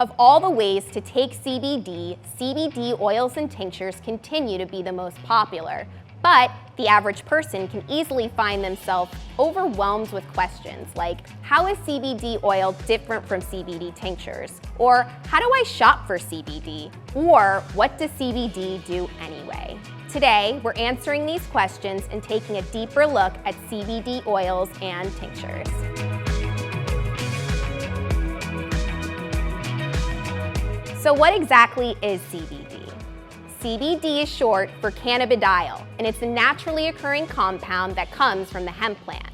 Of all the ways to take CBD, CBD oils and tinctures continue to be the most popular, but the average person can easily find themselves overwhelmed with questions like, how is CBD oil different from CBD tinctures? Or how do I shop for CBD? Or what does CBD do anyway? Today, we're answering these questions and taking a deeper look at CBD oils and tinctures. So what exactly is CBD? CBD is short for cannabidiol, and it's a naturally occurring compound that comes from the hemp plant.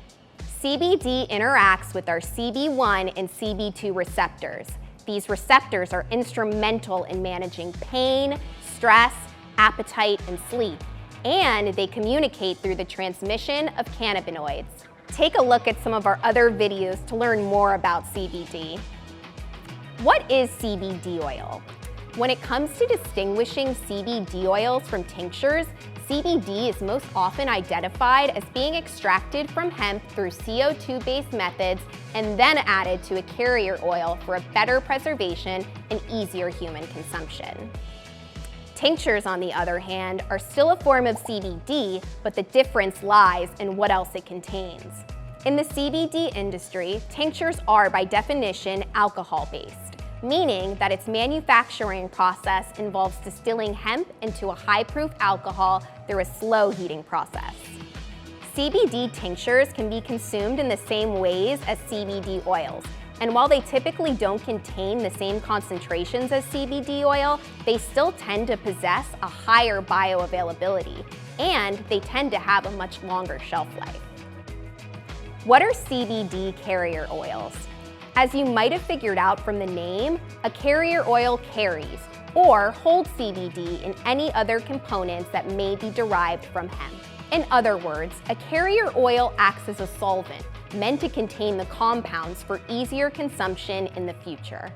CBD interacts with our CB1 and CB2 receptors. These receptors are instrumental in managing pain, stress, appetite, and sleep, and they communicate through the transmission of cannabinoids. Take a look at some of our other videos to learn more about CBD. What is CBD oil? When it comes to distinguishing CBD oils from tinctures, CBD is most often identified as being extracted from hemp through CO2-based methods and then added to a carrier oil for a better preservation and easier human consumption. Tinctures, on the other hand, are still a form of CBD, but the difference lies in what else it contains. In the CBD industry, tinctures are by definition alcohol-based, meaning that its manufacturing process involves distilling hemp into a high-proof alcohol through a slow heating process. CBD tinctures can be consumed in the same ways as CBD oils, and while they typically don't contain the same concentrations as CBD oil, they still tend to possess a higher bioavailability, and they tend to have a much longer shelf life. What are CBD carrier oils? As you might have figured out from the name, a carrier oil carries or holds CBD and any other components that may be derived from hemp. In other words, a carrier oil acts as a solvent, meant to contain the compounds for easier consumption in the future.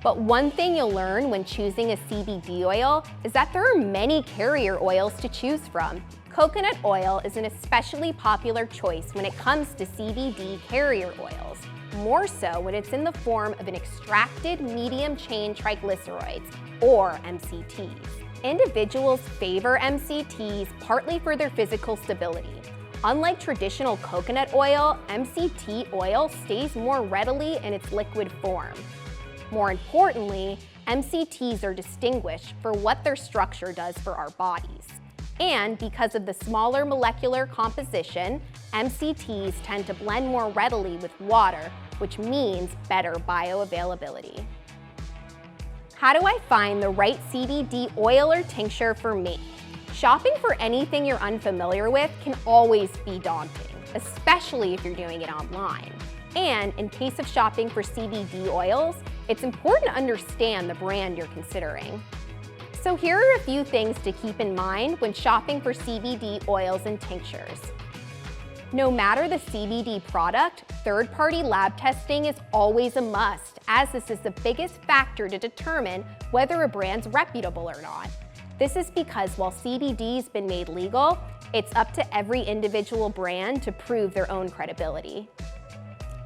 But one thing you'll learn when choosing a CBD oil is that there are many carrier oils to choose from. Coconut oil is an especially popular choice when it comes to CBD carrier oils, more so when it's in the form of an extracted medium-chain triglycerides, or MCTs. Individuals favor MCTs partly for their physical stability. Unlike traditional coconut oil, MCT oil stays more readily in its liquid form. More importantly, MCTs are distinguished for what their structure does for our bodies. And because of the smaller molecular composition, MCTs tend to blend more readily with water, which means better bioavailability. How do I find the right CBD oil or tincture for me? Shopping for anything you're unfamiliar with can always be daunting, especially if you're doing it online. And in case of shopping for CBD oils, it's important to understand the brand you're considering. So here are a few things to keep in mind when shopping for CBD oils and tinctures. No matter the CBD product, third-party lab testing is always a must, as this is the biggest factor to determine whether a brand's reputable or not. This is because while CBD's been made legal, it's up to every individual brand to prove their own credibility.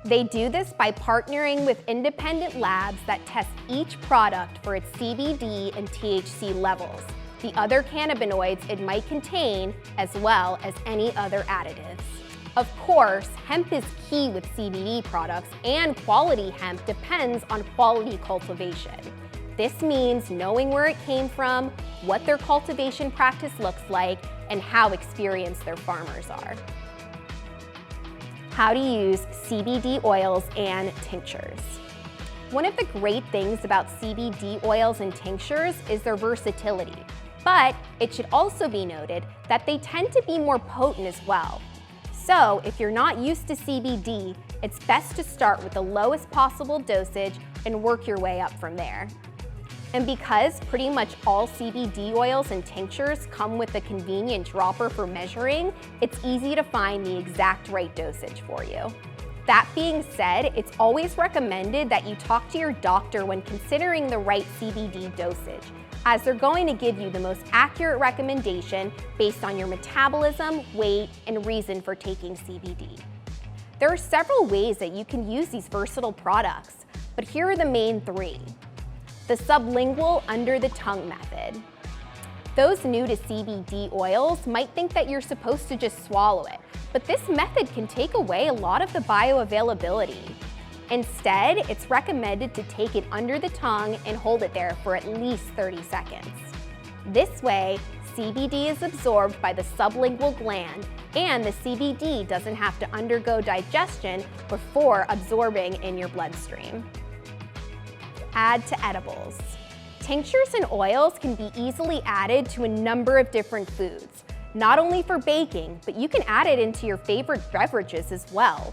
They do this by partnering with independent labs that test each product for its CBD and THC levels, the other cannabinoids it might contain, as well as any other additives. Of course, hemp is key with CBD products, and quality hemp depends on quality cultivation. This means knowing where it came from, what their cultivation practice looks like, and how experienced their farmers are. How to use CBD oils and tinctures. One of the great things about CBD oils and tinctures is their versatility, but it should also be noted that they tend to be more potent as well. So if you're not used to CBD, it's best to start with the lowest possible dosage and work your way up from there. And because pretty much all CBD oils and tinctures come with a convenient dropper for measuring, it's easy to find the exact right dosage for you. That being said, it's always recommended that you talk to your doctor when considering the right CBD dosage, as they're going to give you the most accurate recommendation based on your metabolism, weight, and reason for taking CBD. There are several ways that you can use these versatile products. but here are the main three. The sublingual under the tongue method. Those new to CBD oils might think that you're supposed to just swallow it, but this method can take away a lot of the bioavailability. Instead, it's recommended to take it under the tongue and hold it there for at least 30 seconds. This way, CBD is absorbed by the sublingual gland, and the CBD doesn't have to undergo digestion before absorbing in your bloodstream. Add to edibles. Tinctures and oils can be easily added to a number of different foods, not only for baking, but you can add it into your favorite beverages as well.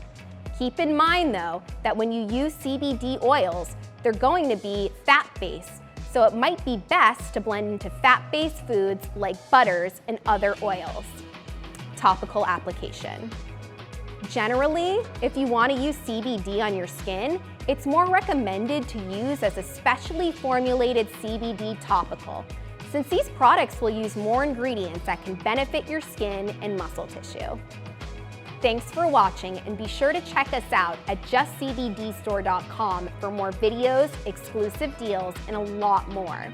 Keep in mind though, that when you use CBD oils, they're going to be fat-based, so it might be best to blend into fat-based foods like butters and other oils. Topical application. Generally, if you want to use CBD on your skin, it's more recommended to use as a specially formulated CBD topical, since these products will use more ingredients that can benefit your skin and muscle tissue. Thanks for watching, and be sure to check us out at justcbdstore.com for more videos, exclusive deals, and a lot more.